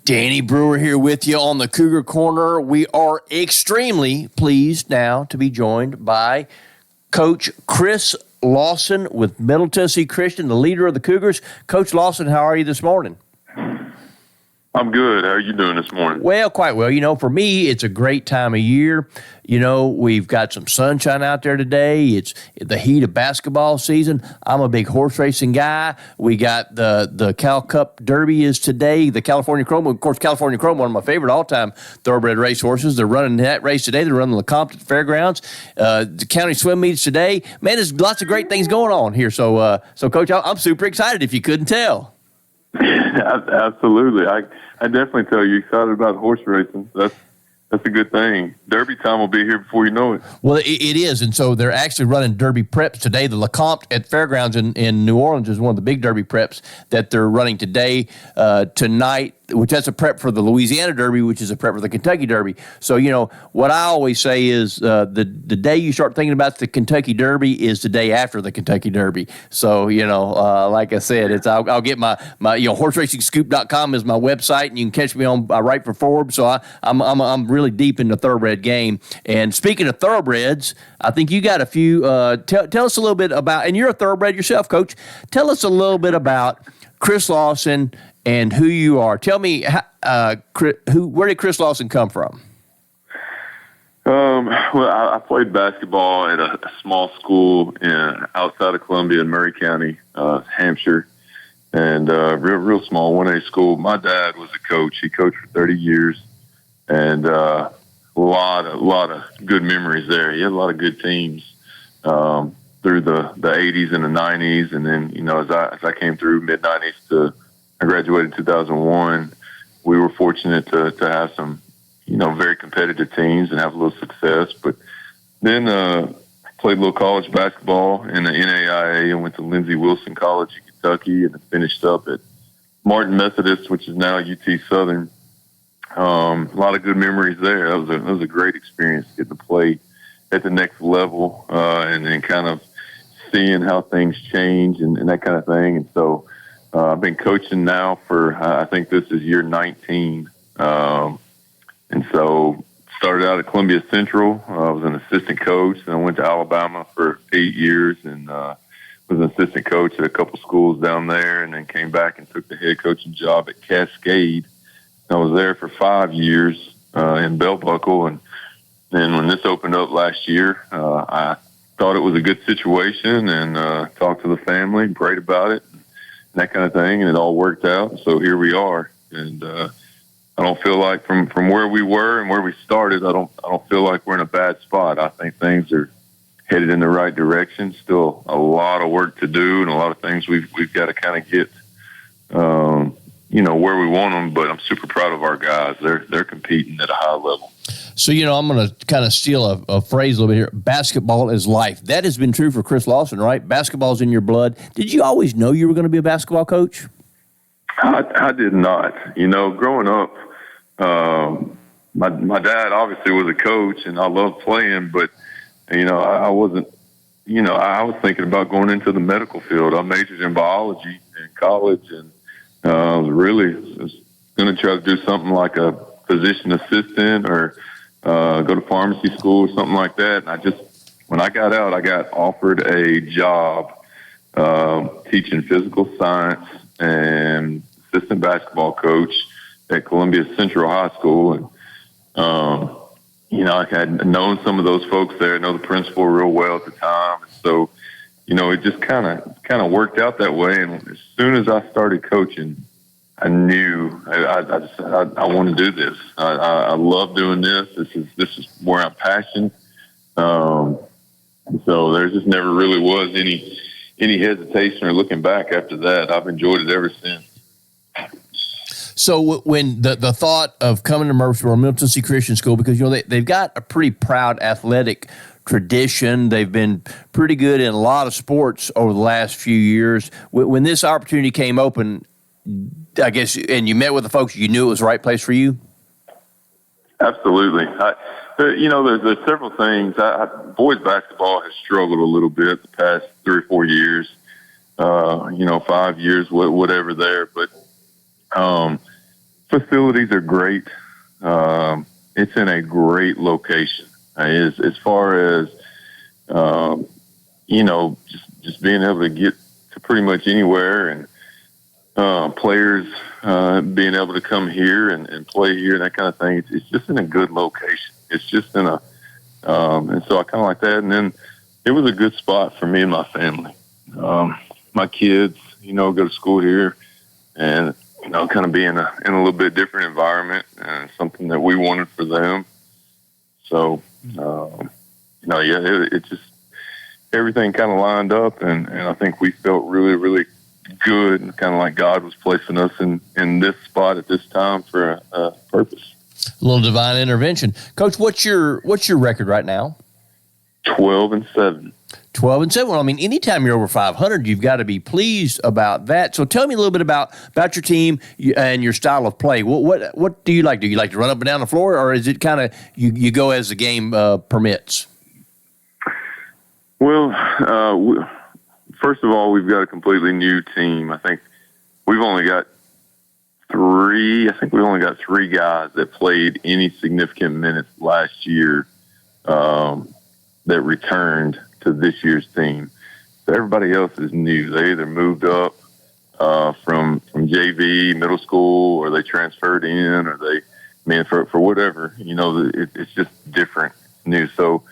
Danny Brewer here with you on the Cougar Corner. We are extremely pleased now to be joined by Coach Chris Lawson with Middle Tennessee Christian, the leader of the Cougars. Coach Lawson, how are you this morning? I'm good. How are you doing this morning? Well, quite well. You know, for me, it's a great time of year. You know, we've got some sunshine out there today. It's the heat of basketball season. I'm a big horse racing guy. We got the Cal Cup Derby is today, the California Chrome. Of course, California Chrome, one of my favorite all-time thoroughbred racehorses. They're running that race today. They're running the Lecompton at the fairgrounds. The county swim meets today. Man, there's lots of great things going on here. So, Coach, I'm super excited if you couldn't tell. Absolutely. I definitely tell you excited about horse racing. That's a good thing. Derby time will be here before you know it. Well, it is, and so they're actually running Derby preps today. The Lecompton at Fairgrounds in New Orleans is one of the big Derby preps that they're running today, tonight, which that's a prep for the Louisiana Derby, which is a prep for the Kentucky Derby. So, you know, what I always say is the day you start thinking about the Kentucky Derby is the day after the Kentucky Derby. So, you know, like I said, I'll get my horseracing-scoop.com is my website, and you can catch me on Right for Forbes. So I'm really deep in the thoroughbred game. And speaking of thoroughbreds, I think you got a few. Tell us a little bit about, and you're a thoroughbred yourself, Coach. Tell us a little bit about Chris Lawson and who you are. Tell me, where did Chris Lawson come from? Well, I played basketball at a small school outside of Columbia in Murray County, Hampshire, and real small 1A school. My dad was a coach. He coached for 30 years, and a lot of good memories there. He had a lot of good teams through the 80s and the 90s, and then, you know, as I came through mid-90s I graduated in 2001. We were fortunate to have some, you know, very competitive teams and have a little success. But then played a little college basketball in the NAIA and went to Lindsey Wilson College in Kentucky, and finished up at Martin Methodist, which is now UT Southern. A lot of good memories there. That was a great experience getting to play at the next level, and then kind of seeing how things change and that kind of thing. And so I've been coaching now for, I think this is year 19. And so started out at Columbia Central. I was an assistant coach, and I went to Alabama for 8 years and was an assistant coach at a couple schools down there, and then came back and took the head coaching job at Cascade. I was there for 5 years in Bell Buckle, and then when this opened up last year, I thought it was a good situation and talked to the family, prayed about it, and that kind of thing, and it all worked out. So here we are, and I don't feel like from where we were and where we started, I don't feel like we're in a bad spot. I think things are headed in the right direction. Still a lot of work to do and a lot of things we've got to kind of get, you know, where we want them. But I'm super proud of our guys. They're competing at a high level. So, you know, I'm going to kind of steal a phrase a little bit here. Basketball is life. That has been true for Chris Lawson, right? Basketball's in your blood. Did you always know you were going to be a basketball coach? I did not. You know, growing up, my dad obviously was a coach, and I loved playing, but, you know, I wasn't, you know, I was thinking about going into the medical field. I majored in biology in college, and I was going to try to do something like a physician assistant or go to pharmacy school or something like that. And when I got out, I got offered a job teaching physical science and assistant basketball coach at Columbia Central High School. And, you know, I had known some of those folks there, I know the principal real well at the time. And so, you know, it just kind of worked out that way. And as soon as I started coaching, I knew I want to do this. I love doing this. This is where I'm passionate. So there just never really was any hesitation or looking back after that. I've enjoyed it ever since. So when the thought of coming to Murfreesboro, Middle Tennessee Christian School, because, you know, they've got a pretty proud athletic tradition. They've been pretty good in a lot of sports over the last few years. When this opportunity came open, I guess, and you met with the folks, you knew it was the right place for you? Absolutely. You know, there's several things. Boys basketball has struggled a little bit the past 3 or 4 years, you know, 5 years, whatever there. But Facilities are great. It's in a great location. As far as just being able to get to pretty much anywhere, and players being able to come here and play here and that kind of thing. It's just in a good location. It's just in a and so I kind of like that. And then it was a good spot for me and my family. My kids, go to school here, and kind of be in a little bit different environment, and something that we wanted for them. So, it just, everything kind of lined up, and I think we felt really, really good, and kind of like God was placing us in this spot at this time for a purpose. A little divine intervention. Coach, what's your record right now? 12-7. 12-7. Well, I mean, anytime you're over 500, you've got to be pleased about that. So tell me a little bit about your team and your style of play. What do you like? Do you like to run up and down the floor, or is it kind of you go as the game permits? Well, first of all, we've got a completely new team. I think we've only got three guys that played any significant minutes last year that returned to this year's team. So everybody else is new. They either moved up from JV, middle school, or they transferred in, or for whatever, it's just different, new. So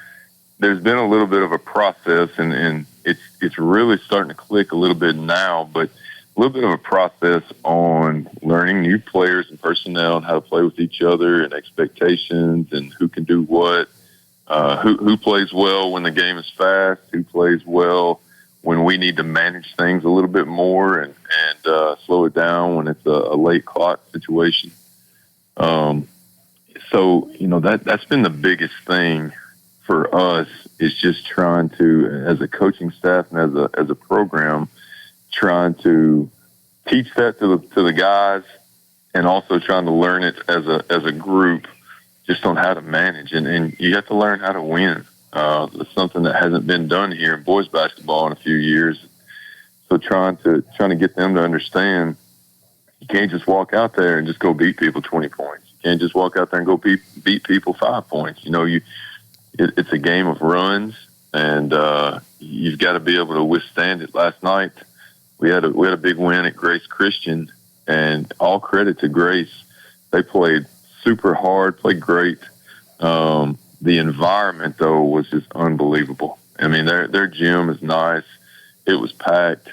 there's been a little bit of a process, and it's really starting to click a little bit now, but a little bit of a process on learning new players and personnel and how to play with each other and expectations and who can do what. Who plays well when the game is fast, who plays well when we need to manage things a little bit more and slow it down when it's a late clock situation. So, that's been the biggest thing for us, is just trying to, as a coaching staff and as a program, trying to teach that to the guys, and also trying to learn it as a group, just on how to manage, and you have to learn how to win. It's something that hasn't been done here in boys basketball in a few years. So trying to get them to understand, you can't just walk out there and just go beat people 20 points. You can't just walk out there and go beat people 5 points. It's a game of runs, and you've got to be able to withstand it. Last night we had a big win at Grace Christian, and all credit to Grace. They played super hard, played great. The environment, though, was just unbelievable. I mean, their gym is nice. It was packed,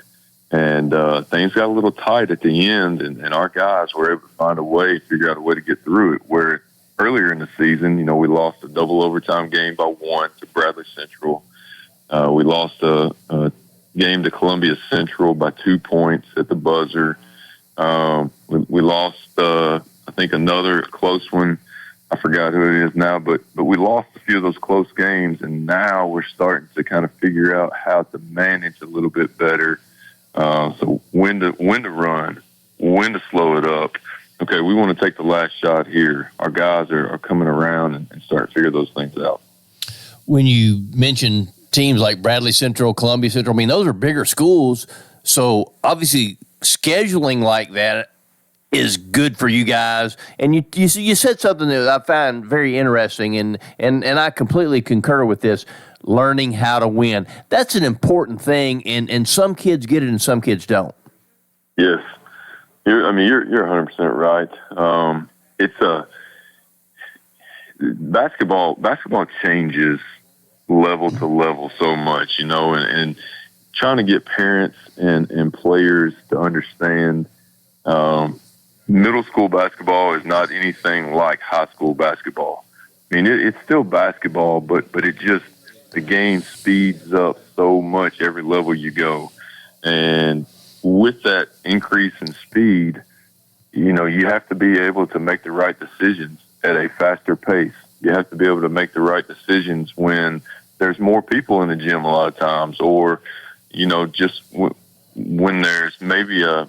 and things got a little tight at the end, and our guys were able to figure out a way to get through it. Where earlier in the season, we lost a double overtime game by 1 to Bradley Central. We lost a game to Columbia Central by 2 points at the buzzer. We lost, I think, another close one. I forgot who it is now, but we lost a few of those close games, and now we're starting to kind of figure out how to manage a little bit better. So when to run, when to slow it up. Okay, we want to take the last shot here. Our guys are coming around and start to figure those things out. When you mention teams like Bradley Central, Columbia Central, I mean, those are bigger schools, so obviously scheduling like that is good for you guys. And you said something that I find very interesting, and I completely concur with this, learning how to win. That's an important thing, and some kids get it and some kids don't. Yes. You're 100% right. It's basketball changes level to level so much, and trying to get parents and players to understand, middle school basketball is not anything like high school basketball. I mean, it's still basketball, but the game speeds up so much every level you go. And with that increase in speed, you have to be able to make the right decisions at a faster pace. You have to be able to make the right decisions when there's more people in the gym a lot of times, or, just when there's maybe a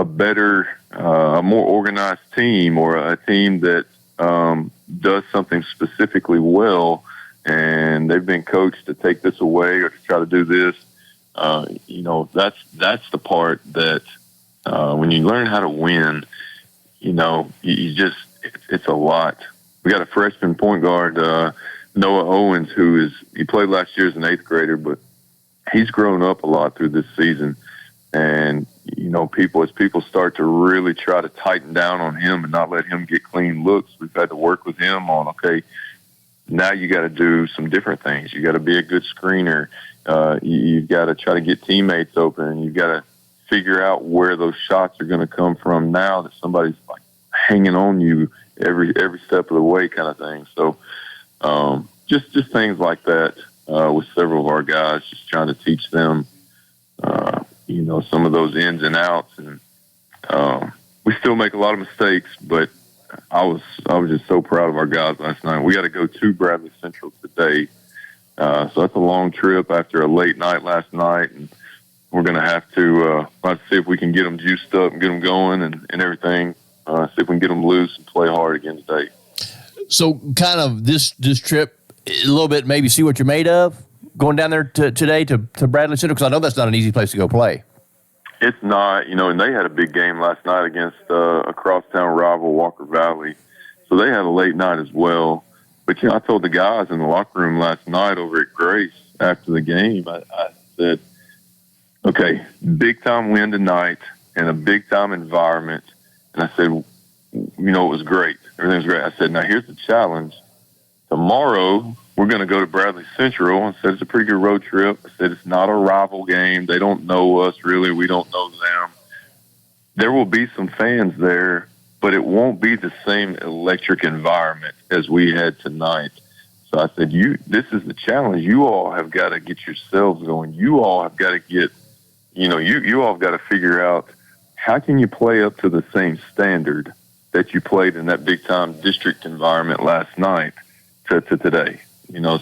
better, a more organized team, or a team that does something specifically well, and they've been coached to take this away or to try to do this. That's the part that when you learn how to win, it's a lot. We got a freshman point guard, Noah Owens, he played last year as an 8th grader, but he's grown up a lot through this season. And, as people start to really try to tighten down on him and not let him get clean looks, we've had to work with him on, okay, now you got to do some different things. You got to be a good screener. You've got to try to get teammates open. You've got to figure out where those shots are going to come from now that somebody's like hanging on you every step of the way, kind of thing. So just things like that with several of our guys, just trying to teach them, some of those ins and outs. And we still make a lot of mistakes, but I was just so proud of our guys last night. We got to go to Bradley Central today. So that's a long trip after a late night last night, and we're going to have to see if we can get them juiced up and get them going and everything. See if we can get them loose and play hard again today. So kind of this trip, a little bit, maybe see what you're made of going down there today to Bradley Central, because I know that's not an easy place to go play. It's not, and they had a big game last night against a crosstown rival, Walker Valley. So they had a late night as well. But, I told the guys in the locker room last night over at Grace after the game, I said, okay, big-time win tonight and a big-time environment. And I said, it was great. Everything was great. I said, now here's the challenge. Tomorrow, we're going to go to Bradley Central. I said, it's a pretty good road trip. I said, it's not a rival game. They don't know us, really. We don't know them. There will be some fans there, but it won't be the same electric environment as we had tonight. So I said, this is the challenge. You all have got to get yourselves going. You all have got to get, you all have got to figure out how can you play up to the same standard that you played in that big-time district environment last night to today.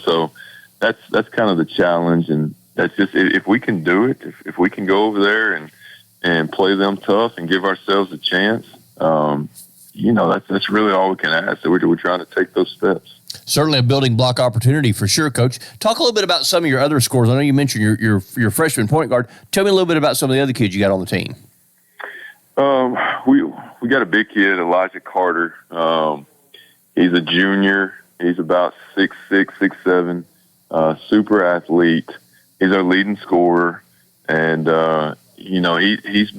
So that's kind of the challenge, and that's just, if we can do it, if we can go over there and play them tough and give ourselves a chance, that's really all we can ask. So we're trying to take those steps. Certainly a building block opportunity for sure, Coach. Talk a little bit about some of your other scores. I know you mentioned your freshman point guard. Tell me a little bit about some of the other kids you got on the team. We got a big kid, Elijah Carter. He's a junior. He's about 6'6", 6'7", super athlete. He's our leading scorer. And, he's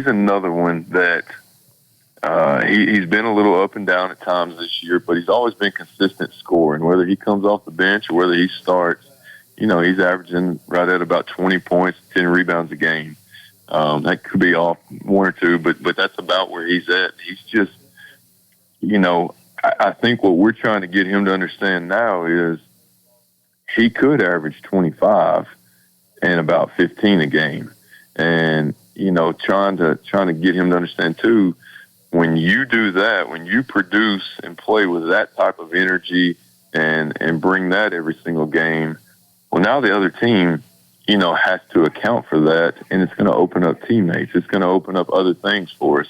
another one that he's been a little up and down at times this year, but he's always been consistent scoring. Whether he comes off the bench or whether he starts, he's averaging right at about 20 points, 10 rebounds a game. That could be off one or two, but that's about where he's at. He's just, I think what we're trying to get him to understand now is he could average 25 and about 15 a game. And, trying to get him to understand too, when you do that, when you produce and play with that type of energy and bring that every single game, well, now the other team, has to account for that, and it's going to open up teammates. It's going to open up other things for us.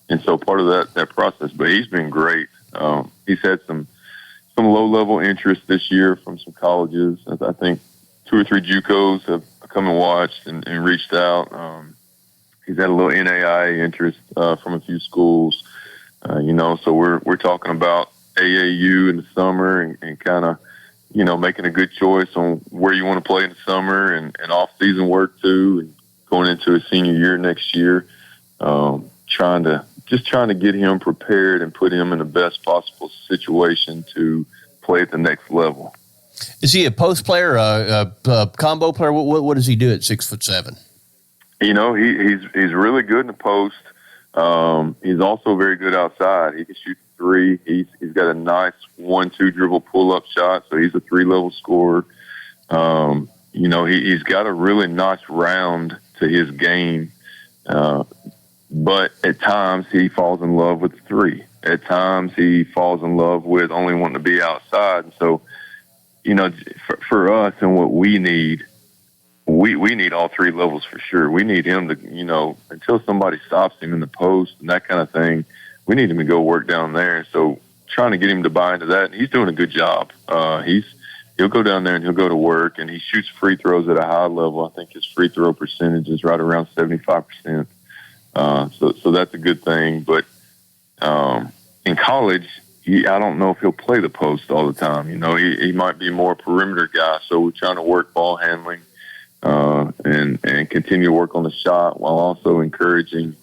And so part of that process, but he's been great. He's had some low-level interest this year from some colleges. I think 2 or 3 JUCOs have come and watched and reached out. He's had a little NAIA interest from a few schools. So we're talking about AAU in the summer and kind of, making a good choice on where you want to play in the summer and off-season work too, and going into a senior year next year. Trying to get him prepared and put him in the best possible situation to play at the next level. Is he a post player, a combo player? What does he do at 6'7"? He's really good in the post. He's also very good outside. He can shoot 3. He's got a nice 1-2 dribble pull-up shot, so he's a 3-level scorer. He's got a really nice round to his game. But at times he falls in love with the 3. At times he falls in love with only wanting to be outside. And so, for us and what we need, we need all 3 levels for sure. We need him to, until somebody stops him in the post and that kind of thing, we need him to go work down there. So trying to get him to buy into that, and he's doing a good job. He'll go down there and he'll go to work, and he shoots free throws at a high level. I think his free throw percentage is right around 75%. So that's a good thing. But In college, I don't know if he'll play the post all the time. He might be more a perimeter guy. So we're trying to work ball handling and continue to work on the shot while also encouraging,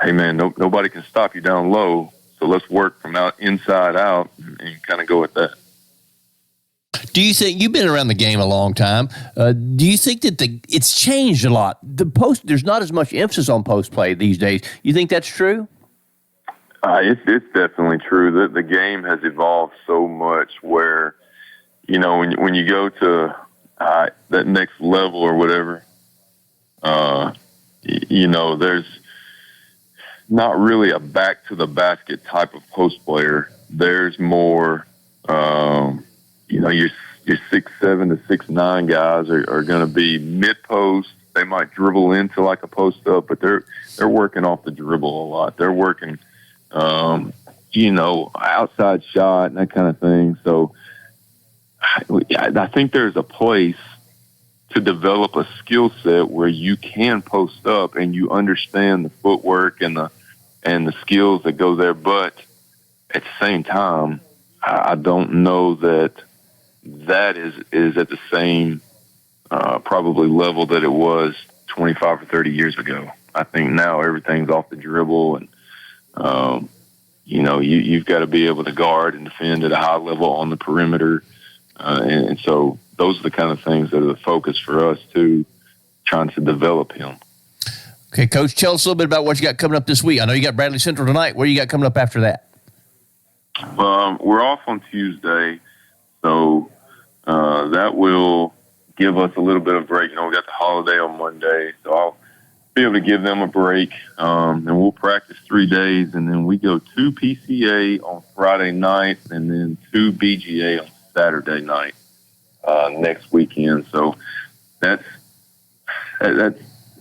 hey, man, nobody can stop you down low. So let's work from inside out and kind of go with that. Do you think, you've been around the game a long time, do you think that it's changed a lot? There's not as much emphasis on post play these days. You think that's true? It's definitely true. The game has evolved so much where, when you go to that next level or whatever, there's not really a back to the basket type of post player. There's more, your 6'7" to 6'9" guys are going to be mid post. They might dribble into like a post up, but they're working off the dribble a lot. They're working, outside shot and that kind of thing. So I think there's a place to develop a skill set where you can post up and you understand the footwork and the skills that go there. But at the same time, I don't know that is at the same probably level that it was 25 or 30 years ago. I think now everything's off the dribble, and you've got to be able to guard and defend at a high level on the perimeter, and so those are the kind of things that are the focus for us too, trying to develop him. Okay, Coach, tell us a little bit about what you got coming up this week. I know you got Bradley Central tonight. What do you got coming up after that? We're off on Tuesday, so that will give us a little bit of break. We got the holiday on Monday, so I'll be able to give them a break, and we'll practice 3 days, and then we go to PCA on Friday night, and then to BGA on Saturday night next weekend. So that's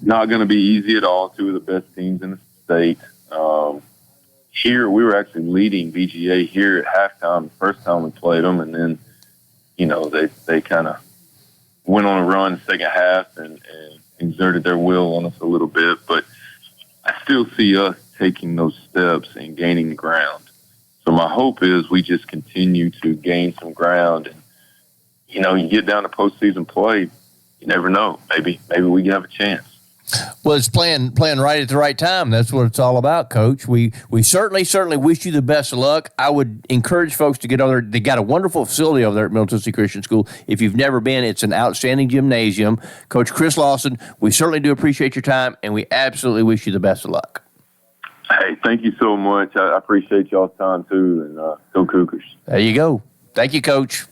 not going to be easy at all. Two of the best teams in the state. Here, we were actually leading BGA here at halftime the first time we played them, and then they kind of went on a run in the second half and exerted their will on us a little bit. But I still see us taking those steps and gaining ground. So my hope is we just continue to gain some ground. And, you get down to postseason play, you never know. Maybe we can have a chance. Well, it's playing right at the right time. That's what it's all about, Coach. We certainly wish you the best of luck. I would encourage folks to get over there. They got a wonderful facility over there at Middle Tennessee Christian School. If you've never been, it's an outstanding gymnasium. Coach Chris Lawson, we certainly do appreciate your time, and we absolutely wish you the best of luck. Hey, thank you so much. I appreciate y'all's time, too, and go Cougars. There you go. Thank you, Coach.